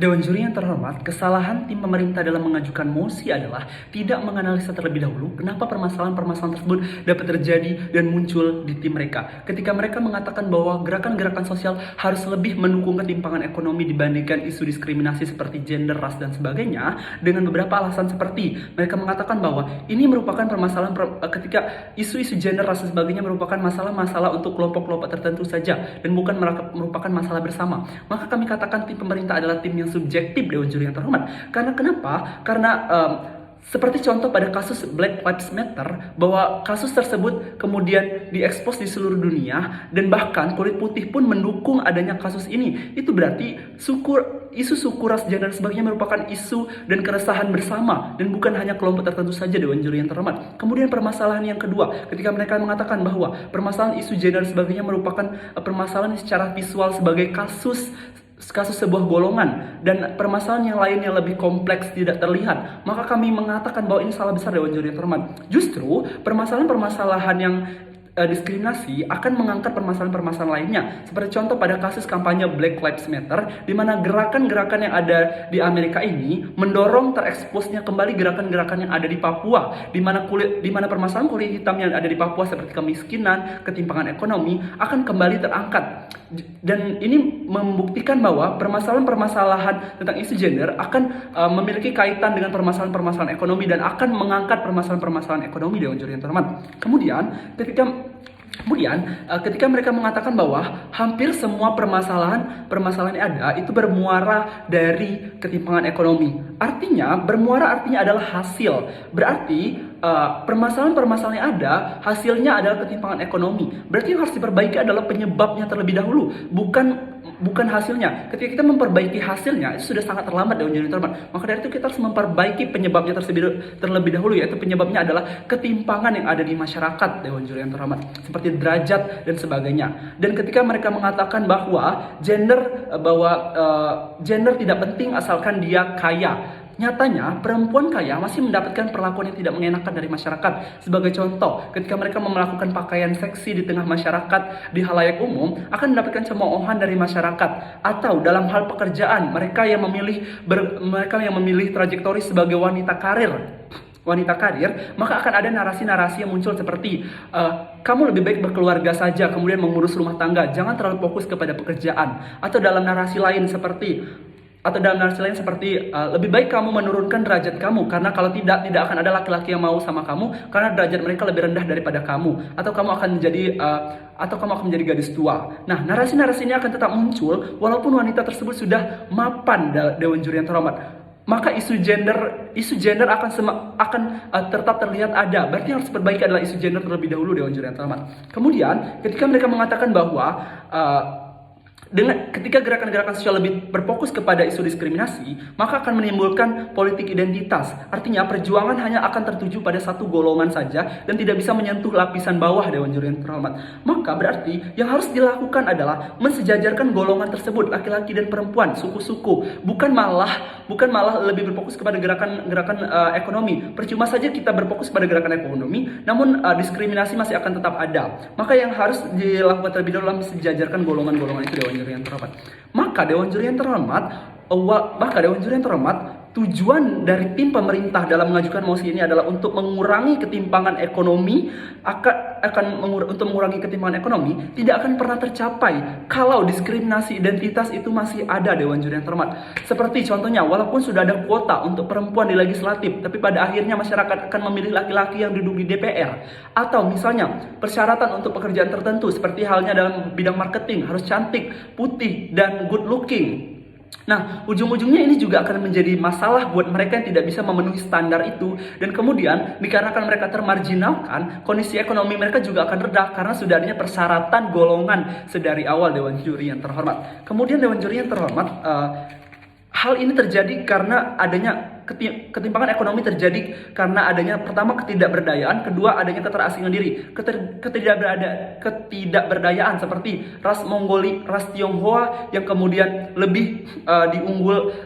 Dewan Juri yang terhormat, kesalahan tim pemerintah dalam mengajukan mosi adalah tidak menganalisa terlebih dahulu kenapa permasalahan-permasalahan tersebut dapat terjadi dan muncul di tim mereka. Ketika mereka mengatakan bahwa gerakan-gerakan sosial harus lebih mendukung ketimpangan ekonomi dibandingkan isu diskriminasi seperti gender, ras, dan sebagainya, dengan beberapa alasan seperti mereka mengatakan bahwa ini merupakan permasalahan ketika isu-isu gender, ras, dan sebagainya merupakan masalah-masalah untuk kelompok-kelompok tertentu saja dan bukan merupakan masalah bersama. Maka kami katakan tim pemerintah adalah tim yang subjektif Dewan Juri yang terhormat. Karena kenapa? Karena seperti contoh pada kasus Black Lives Matter, bahwa kasus tersebut kemudian diekspos di seluruh dunia dan bahkan kulit putih pun mendukung adanya kasus ini. Itu berarti isu suku, ras, gender dan sebagainya merupakan isu dan keresahan bersama dan bukan hanya kelompok tertentu saja Dewan Juri yang terhormat. Kemudian permasalahan yang kedua, ketika mereka mengatakan bahwa permasalahan isu gender dan sebagainya merupakan permasalahan secara visual sebagai kasus sebuah golongan dan permasalahan yang lain yang lebih kompleks tidak terlihat, maka kami mengatakan bahwa ini salah besar Dewan Juri yang terhormat. Justru permasalahan-permasalahan yang diskriminasi akan mengangkat permasalahan-permasalahan lainnya. Seperti contoh pada kasus kampanye Black Lives Matter, di mana gerakan-gerakan yang ada di Amerika ini mendorong tereksposnya kembali gerakan-gerakan yang ada di Papua, di mana permasalahan kulit hitam yang ada di Papua seperti kemiskinan, ketimpangan ekonomi akan kembali terangkat. Dan ini membuktikan bahwa permasalahan-permasalahan tentang isu gender akan memiliki kaitan dengan permasalahan-permasalahan ekonomi dan akan mengangkat permasalahan-permasalahan ekonomi Dewan Juri yang terhormat. Kemudian ketika mereka mengatakan bahwa hampir semua permasalahan yang ada itu bermuara dari ketimpangan ekonomi. Bermuara artinya adalah hasil. Berarti permasalahan-permasalahan yang ada hasilnya adalah ketimpangan ekonomi. Berarti yang harus diperbaiki adalah penyebabnya terlebih dahulu, bukan hasilnya. Ketika kita memperbaiki hasilnya, itu sudah sangat terlambat Dewan Juri terhormat. Maka dari itu kita harus memperbaiki penyebabnya terlebih dahulu, yaitu penyebabnya adalah ketimpangan yang ada di masyarakat Dewan Juri yang terhormat, seperti derajat dan sebagainya. Dan ketika mereka mengatakan bahwa gender tidak penting asalkan dia kaya, nyatanya perempuan kaya masih mendapatkan perlakuan yang tidak mengenakan dari masyarakat. Sebagai contoh, ketika mereka melakukan pakaian seksi di tengah masyarakat di halayak umum akan mendapatkan cemoohan dari masyarakat. Atau dalam hal pekerjaan, mereka yang memilih trajektori sebagai wanita karir, maka akan ada narasi-narasi yang muncul seperti kamu lebih baik berkeluarga saja kemudian mengurus rumah tangga, jangan terlalu fokus kepada pekerjaan. Atau dalam narasi lain seperti lebih baik kamu menurunkan derajat kamu, karena kalau tidak akan ada laki-laki yang mau sama kamu karena derajat mereka lebih rendah daripada kamu, atau kamu akan menjadi gadis tua. Nah, narasi-narasi ini akan tetap muncul walaupun wanita tersebut sudah mapan Dewan Juri yang terhormat. Maka isu gender akan tetap terlihat ada. Berarti yang harus diperbaiki adalah isu gender terlebih dahulu Dewan Juri yang terhormat. Kemudian ketika mereka mengatakan bahwa ketika gerakan-gerakan sosial lebih berfokus kepada isu diskriminasi, maka akan menimbulkan politik identitas. Artinya perjuangan hanya akan tertuju pada satu golongan saja dan tidak bisa menyentuh lapisan bawah Dewan Juri yang terhormat. Maka berarti yang harus dilakukan adalah mensejajarkan golongan tersebut, laki-laki dan perempuan, suku-suku, bukan malah lebih berfokus kepada gerakan ekonomi. Percuma saja kita berfokus pada gerakan ekonomi, namun diskriminasi masih akan tetap ada. Maka yang harus dilakukan terlebih dahulu adalah mensejajarkan golongan-golongan itu Dewan Juri yang terhormat. Maka Dewan Juri yang terhormat, tujuan dari tim pemerintah dalam mengajukan mosi ini adalah untuk mengurangi ketimpangan ekonomi. Untuk mengurangi ketimpangan ekonomi tidak akan pernah tercapai kalau diskriminasi identitas itu masih ada Dewan Juri yang terhormat. Seperti contohnya, walaupun sudah ada kuota untuk perempuan di legislatif, tapi pada akhirnya masyarakat akan memilih laki-laki yang duduk di DPR. Atau misalnya persyaratan untuk pekerjaan tertentu seperti halnya dalam bidang marketing harus cantik, putih, dan good looking. Nah, ujung-ujungnya ini juga akan menjadi masalah buat mereka yang tidak bisa memenuhi standar itu. Dan kemudian, dikarenakan mereka termarginalkan, kondisi ekonomi mereka juga akan redah karena sudah adanya persyaratan golongan sedari awal Dewan Juri yang terhormat. Kemudian Dewan Juri yang terhormat, hal ini terjadi karena adanya ketimpangan ekonomi terjadi karena adanya pertama ketidakberdayaan, kedua adanya keterasingan diri. Ketidakberdayaan seperti ras Mongolia, ras Tionghoa yang kemudian lebih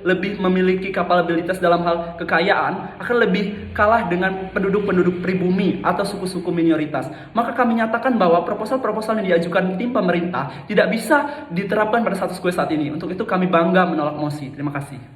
lebih memiliki kapabilitas dalam hal kekayaan akan lebih kalah dengan penduduk-penduduk pribumi atau suku-suku minoritas. Maka kami nyatakan bahwa proposal-proposal yang diajukan tim pemerintah tidak bisa diterapkan pada status quo saat ini. Untuk itu kami bangga menolak mosi. Terima kasih. kasih.